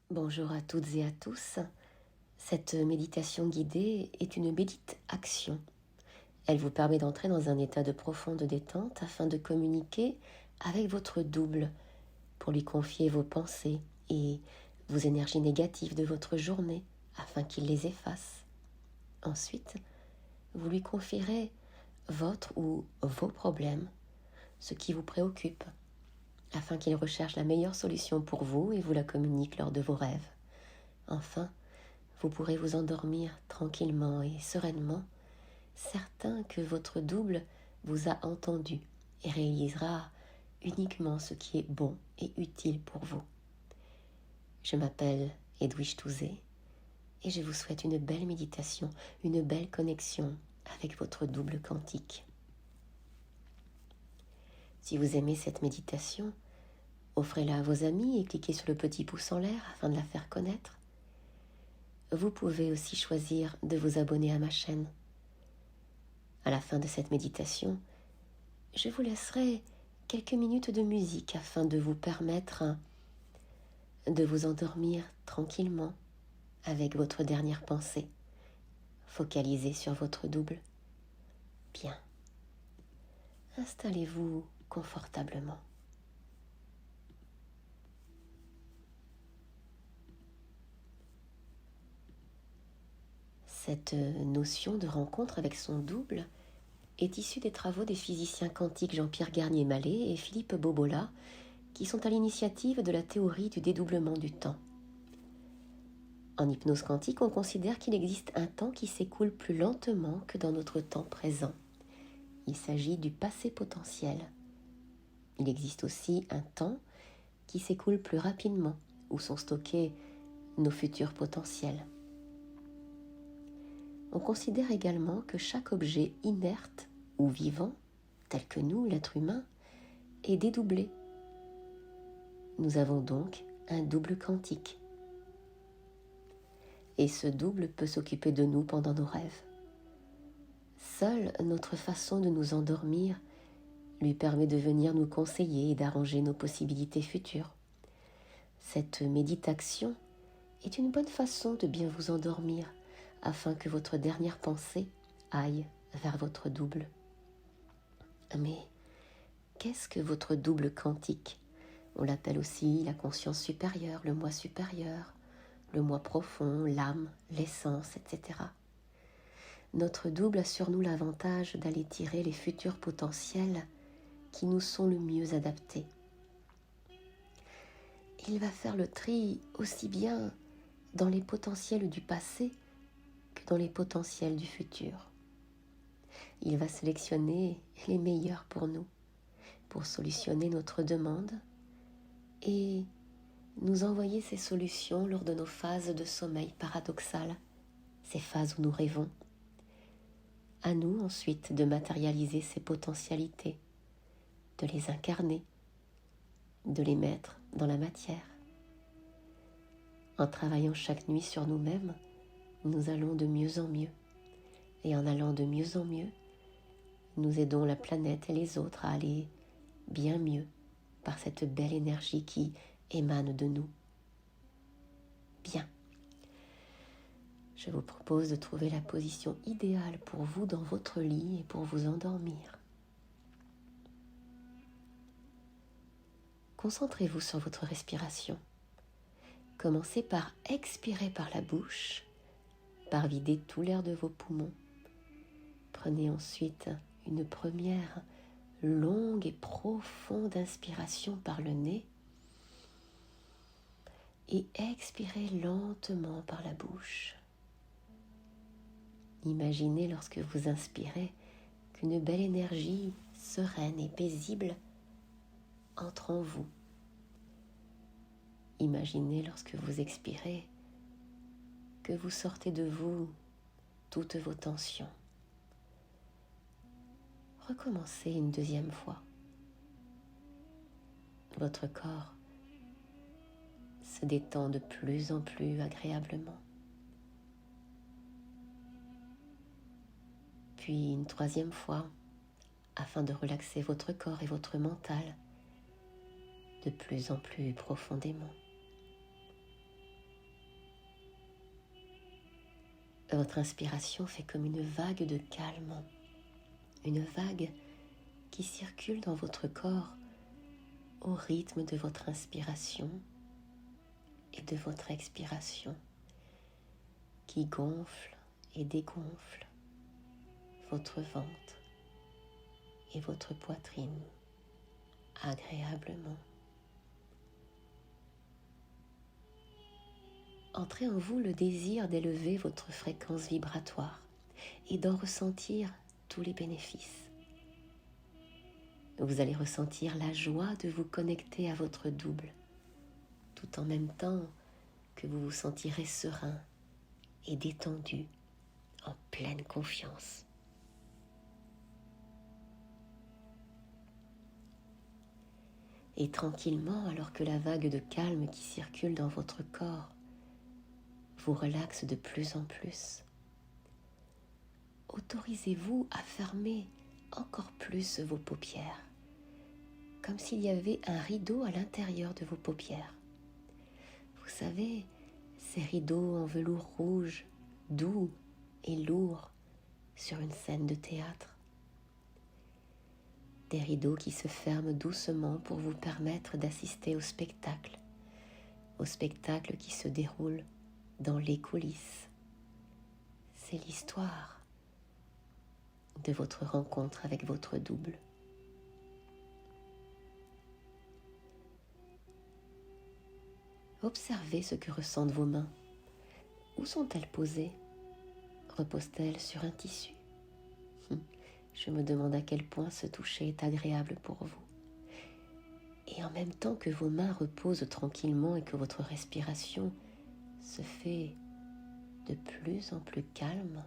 Bonjour à toutes et à tous. Cette méditation guidée est une médite-action. Elle vous permet d'entrer dans un état de profonde détente afin de communiquer avec votre double pour lui confier vos pensées et vos énergies négatives de votre journée afin qu'il les efface. Ensuite, vous lui confierez votre ou vos problèmes, ce qui vous préoccupe, afin qu'il recherche la meilleure solution pour vous et vous la communique lors de vos rêves. Enfin, vous pourrez vous endormir tranquillement et sereinement, certain que votre double vous a entendu et réalisera uniquement ce qui est bon et utile pour vous. Je m'appelle Edwige Touzé et je vous souhaite une belle méditation, une belle connexion avec votre double quantique. Si vous aimez cette méditation, offrez-la à vos amis et cliquez sur le petit pouce en l'air afin de la faire connaître. Vous pouvez aussi choisir de vous abonner à ma chaîne. À la fin de cette méditation, je vous laisserai quelques minutes de musique afin de vous permettre de vous endormir tranquillement avec votre dernière pensée, focalisée sur votre double. Bien. Installez-vous confortablement. Cette notion de rencontre avec son double est issue des travaux des physiciens quantiques Jean-Pierre Garnier-Mallet et Philippe Bobola, qui sont à l'initiative de la théorie du dédoublement du temps. En hypnose quantique, on considère qu'il existe un temps qui s'écoule plus lentement que dans notre temps présent. Il s'agit du passé potentiel. Il existe aussi un temps qui s'écoule plus rapidement, où sont stockés nos futurs potentiels. On considère également que chaque objet inerte ou vivant, tel que nous, l'être humain, est dédoublé. Nous avons donc un double quantique. Et ce double peut s'occuper de nous pendant nos rêves. Seule notre façon de nous endormir lui permet de venir nous conseiller et d'arranger nos possibilités futures. Cette méditation est une bonne façon de bien vous endormir afin que votre dernière pensée aille vers votre double. Mais qu'est-ce que votre double quantique ? On l'appelle aussi la conscience supérieure, le moi supérieur, le moi profond, l'âme, l'essence, etc. Notre double a sur nous l'avantage d'aller tirer les futurs potentiels qui nous sont le mieux adaptés. Il va faire le tri aussi bien dans les potentiels du passé que dans les potentiels du futur. Il va sélectionner les meilleurs pour nous, pour solutionner notre demande et nous envoyer ces solutions lors de nos phases de sommeil paradoxal, ces phases où nous rêvons. À nous ensuite de matérialiser ces potentialités, de les incarner, de les mettre dans la matière. En travaillant chaque nuit sur nous-mêmes, nous allons de mieux en mieux. Et en allant de mieux en mieux, nous aidons la planète et les autres à aller bien mieux par cette belle énergie qui émane de nous. Bien. Je vous propose de trouver la position idéale pour vous dans votre lit et pour vous endormir. Concentrez-vous sur votre respiration. Commencez par expirer par la bouche, par vider tout l'air de vos poumons. Prenez ensuite une première longue et profonde inspiration par le nez et expirez lentement par la bouche. Imaginez lorsque vous inspirez qu'une belle énergie sereine et paisible entre en vous. Imaginez lorsque vous expirez que vous sortez de vous toutes vos tensions. Recommencez une deuxième fois. Votre corps se détend de plus en plus agréablement. Puis une troisième fois, afin de relaxer votre corps et votre mental de plus en plus profondément. Votre inspiration fait comme une vague de calme, une vague qui circule dans votre corps au rythme de votre inspiration et de votre expiration, qui gonfle et dégonfle votre ventre et votre poitrine agréablement. Entrez en vous le désir d'élever votre fréquence vibratoire et d'en ressentir tous les bénéfices. Vous allez ressentir la joie de vous connecter à votre double, tout en même temps que vous vous sentirez serein et détendu, en pleine confiance. Et tranquillement, alors que la vague de calme qui circule dans votre corps vous relaxe de plus en plus, autorisez-vous à fermer encore plus vos paupières, comme s'il y avait un rideau à l'intérieur de vos paupières. Vous savez, ces rideaux en velours rouge, doux et lourds sur une scène de théâtre. Des rideaux qui se ferment doucement pour vous permettre d'assister au spectacle qui se déroule dans les coulisses. C'est l'histoire de votre rencontre avec votre double. Observez ce que ressentent vos mains. Où sont-elles posées? Reposent-elles sur un tissu? Je me demande à quel point ce toucher est agréable pour vous. Et en même temps que vos mains reposent tranquillement et que votre respiration se fait de plus en plus calme,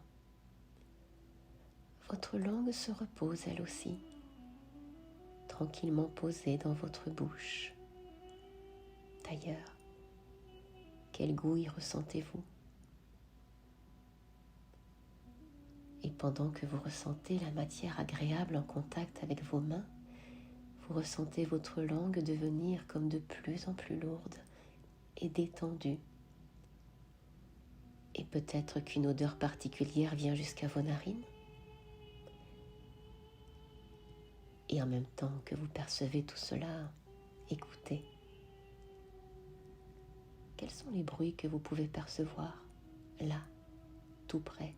votre langue se repose elle aussi, tranquillement posée dans votre bouche. D'ailleurs, quel goût y ressentez-vous? Et pendant que vous ressentez la matière agréable en contact avec vos mains, vous ressentez votre langue devenir comme de plus en plus lourde et détendue. Et peut-être qu'une odeur particulière vient jusqu'à vos narines. Et en même temps que vous percevez tout cela, écoutez. Quels sont les bruits que vous pouvez percevoir, là, tout près?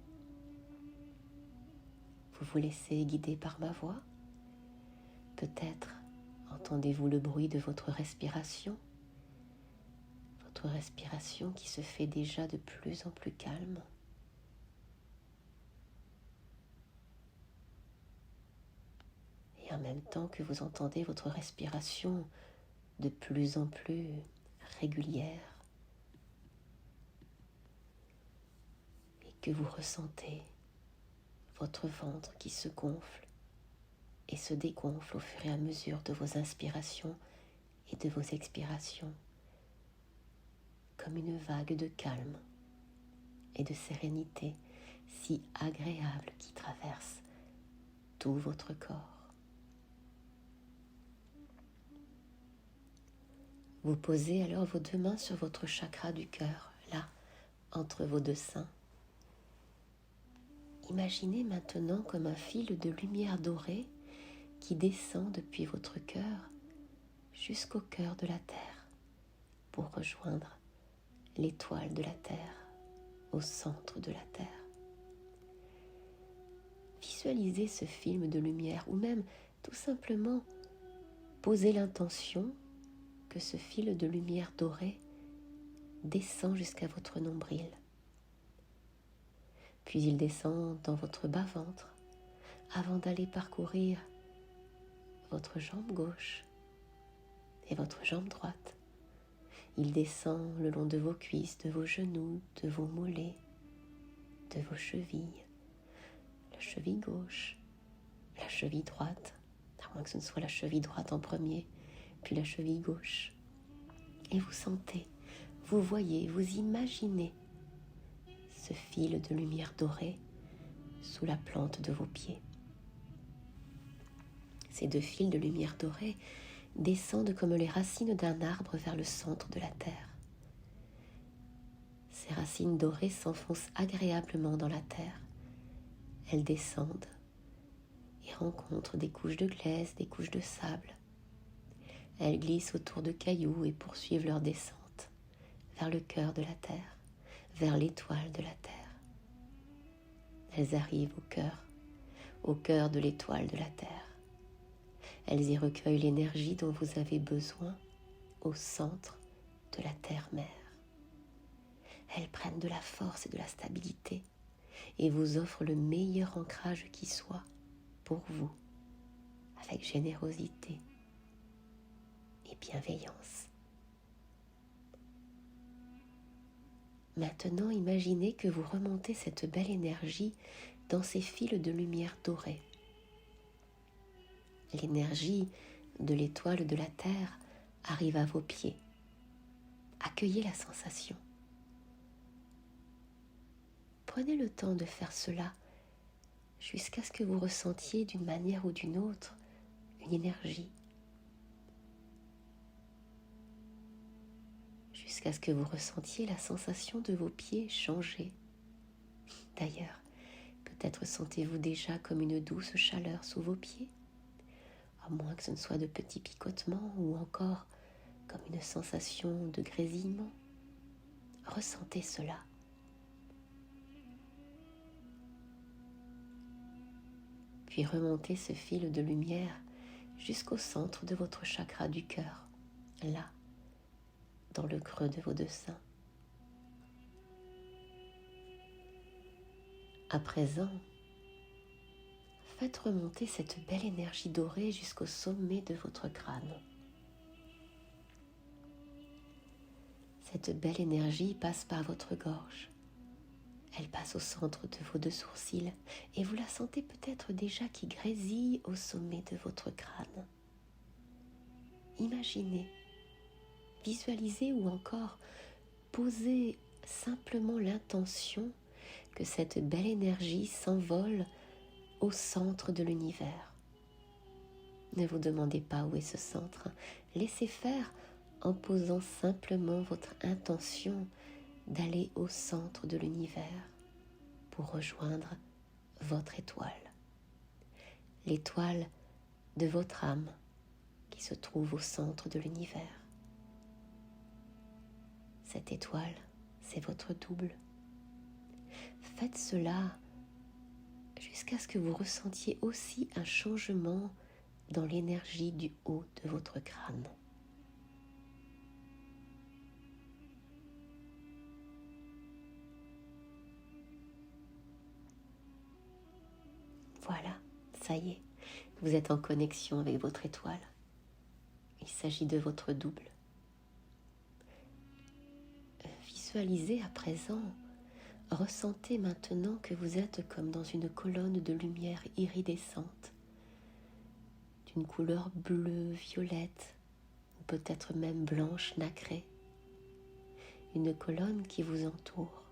Vous vous laissez guider par ma voix? Peut-être entendez-vous le bruit de votre respiration qui se fait déjà de plus en plus calme. Et en même temps que vous entendez votre respiration de plus en plus régulière et que vous ressentez votre ventre qui se gonfle et se dégonfle au fur et à mesure de vos inspirations et de vos expirations, comme une vague de calme et de sérénité si agréable qui traverse tout votre corps. Vous posez alors vos deux mains sur votre chakra du cœur, là, entre vos deux seins. Imaginez maintenant comme un fil de lumière dorée qui descend depuis votre cœur jusqu'au cœur de la Terre pour rejoindre l'étoile de la Terre au centre de la Terre. Visualisez ce film de lumière ou même tout simplement posez l'intention que ce fil de lumière dorée descend jusqu'à votre nombril. Puis il descend dans votre bas-ventre avant d'aller parcourir votre jambe gauche et votre jambe droite. Il descend le long de vos cuisses, de vos genoux, de vos mollets, de vos chevilles, la cheville gauche, la cheville droite, à moins que ce ne soit la cheville droite en premier, puis la cheville gauche. Et vous sentez, vous voyez, vous imaginez ce fil de lumière dorée sous la plante de vos pieds. Ces deux fils de lumière dorée descendent comme les racines d'un arbre vers le centre de la terre. Ces racines dorées s'enfoncent agréablement dans la terre. Elles descendent et rencontrent des couches de glaise, des couches de sable. Elles glissent autour de cailloux et poursuivent leur descente vers le cœur de la terre, vers l'étoile de la terre. Elles arrivent au cœur de l'étoile de la terre. Elles y recueillent l'énergie dont vous avez besoin au centre de la terre-mère. Elles prennent de la force et de la stabilité et vous offrent le meilleur ancrage qui soit pour vous, avec générosité et bienveillance. Maintenant, imaginez que vous remontez cette belle énergie dans ces fils de lumière dorée. L'énergie de l'étoile de la terre arrive à vos pieds. Accueillez la sensation. Prenez le temps de faire cela jusqu'à ce que vous ressentiez d'une manière ou d'une autre une énergie. Jusqu'à ce que vous ressentiez la sensation de vos pieds changer. D'ailleurs, peut-être sentez-vous déjà comme une douce chaleur sous vos pieds, à moins que ce ne soit de petits picotements ou encore comme une sensation de grésillement. Ressentez cela. Puis remontez ce fil de lumière jusqu'au centre de votre chakra du cœur, là, dans le creux de vos deux seins. À présent, faites remonter cette belle énergie dorée jusqu'au sommet de votre crâne. Cette belle énergie passe par votre gorge. Elle passe au centre de vos deux sourcils et vous la sentez peut-être déjà qui grésille au sommet de votre crâne. Imaginez, visualisez ou encore posez simplement l'intention que cette belle énergie s'envole au centre de l'univers. Ne vous demandez pas où est ce centre, laissez faire en posant simplement votre intention d'aller au centre de l'univers pour rejoindre votre étoile, l'étoile de votre âme qui se trouve au centre de l'univers. Cette étoile, c'est votre double. Faites cela jusqu'à ce que vous ressentiez aussi un changement dans l'énergie du haut de votre crâne. Voilà, ça y est, vous êtes en connexion avec votre étoile. Il s'agit de votre double. Visualisez à présent, ressentez maintenant que vous êtes comme dans une colonne de lumière iridescente, d'une couleur bleue, violette, ou peut-être même blanche nacrée. Une colonne qui vous entoure.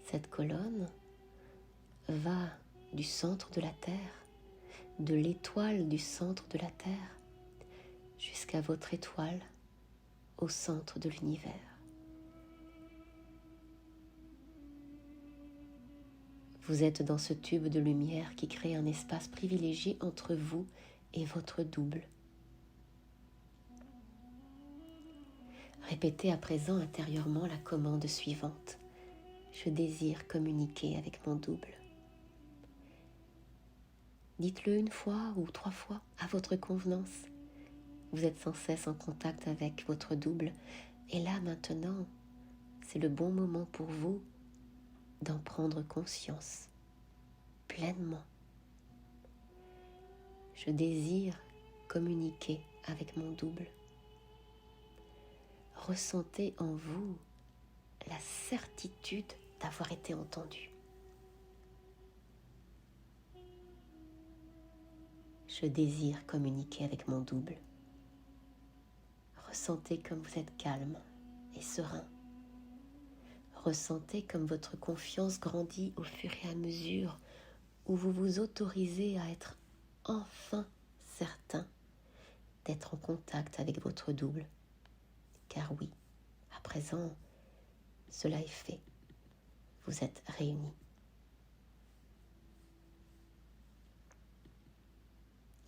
Cette colonne va du centre de la Terre, de l'étoile du centre de la Terre, jusqu'à votre étoile au centre de l'univers. Vous êtes dans ce tube de lumière qui crée un espace privilégié entre vous et votre double. Répétez à présent intérieurement la commande suivante. Je désire communiquer avec mon double. Dites-le une fois ou 3 fois à votre convenance. Vous êtes sans cesse en contact avec votre double et là maintenant, c'est le bon moment pour vous d'en prendre conscience pleinement. Je désire communiquer avec mon double. Ressentez en vous la certitude d'avoir été entendu. Je désire communiquer avec mon double. Ressentez comme vous êtes calme et serein. Ressentez comme votre confiance grandit au fur et à mesure où vous vous autorisez à être enfin certain d'être en contact avec votre double. Car oui, à présent, Cela est fait. Vous êtes réunis.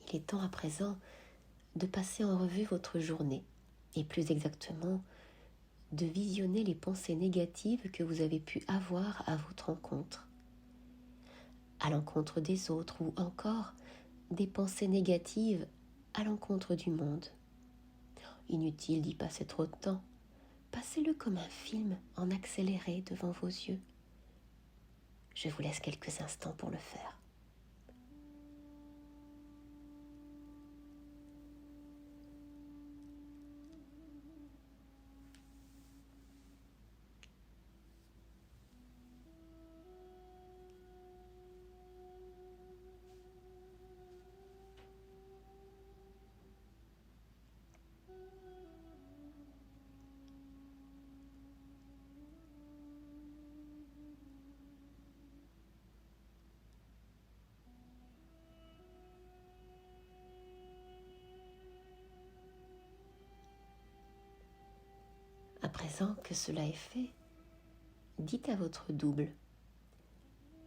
Il est temps à présent de passer en revue votre journée et plus exactement de visionner les pensées négatives que vous avez pu avoir à votre rencontre, à l'encontre des autres ou encore des pensées négatives à l'encontre du monde. Inutile d'y passer trop de temps. Passez-le comme un film en accéléré devant vos yeux. Je vous laisse quelques instants pour le faire. À présent que cela est fait, dites à votre double: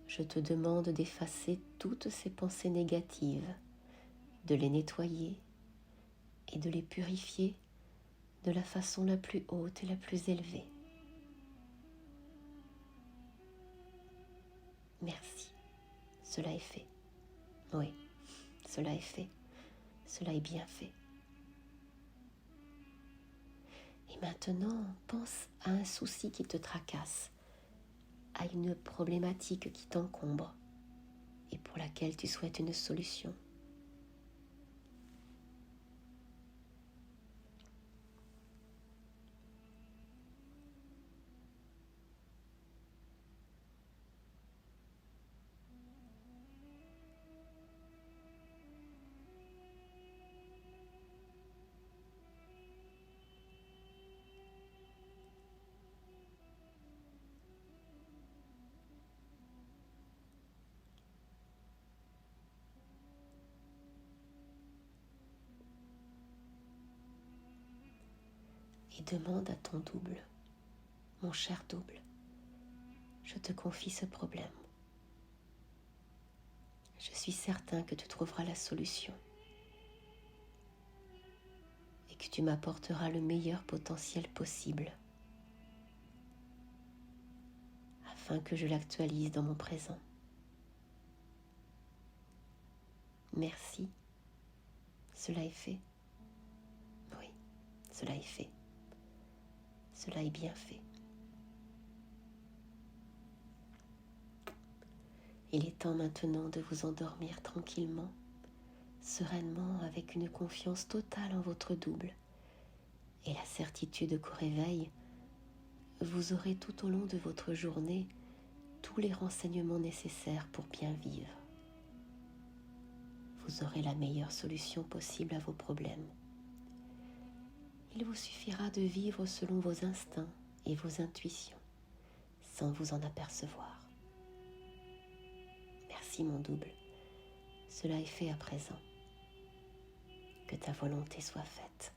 je te demande d'effacer toutes ces pensées négatives, de les nettoyer et de les purifier de la façon la plus haute et la plus élevée. Merci, cela est fait. Oui, cela est fait. Cela est bien fait. Et maintenant, pense à un souci qui te tracasse, à une problématique qui t'encombre et pour laquelle tu souhaites une solution. Et demande à ton double: mon cher double, je te confie ce problème. Je suis certain que tu trouveras la solution et que tu m'apporteras le meilleur potentiel possible afin que je l'actualise dans mon présent. Merci, cela est fait. Oui, cela est fait. Cela est bien fait. Il est temps maintenant de vous endormir tranquillement, sereinement, avec une confiance totale en votre double et la certitude qu'au réveil, vous aurez tout au long de votre journée tous les renseignements nécessaires pour bien vivre. Vous aurez la meilleure solution possible à vos problèmes. Il vous suffira de vivre selon vos instincts et vos intuitions, sans vous en apercevoir. Merci mon double, cela est fait à présent. Que ta volonté soit faite.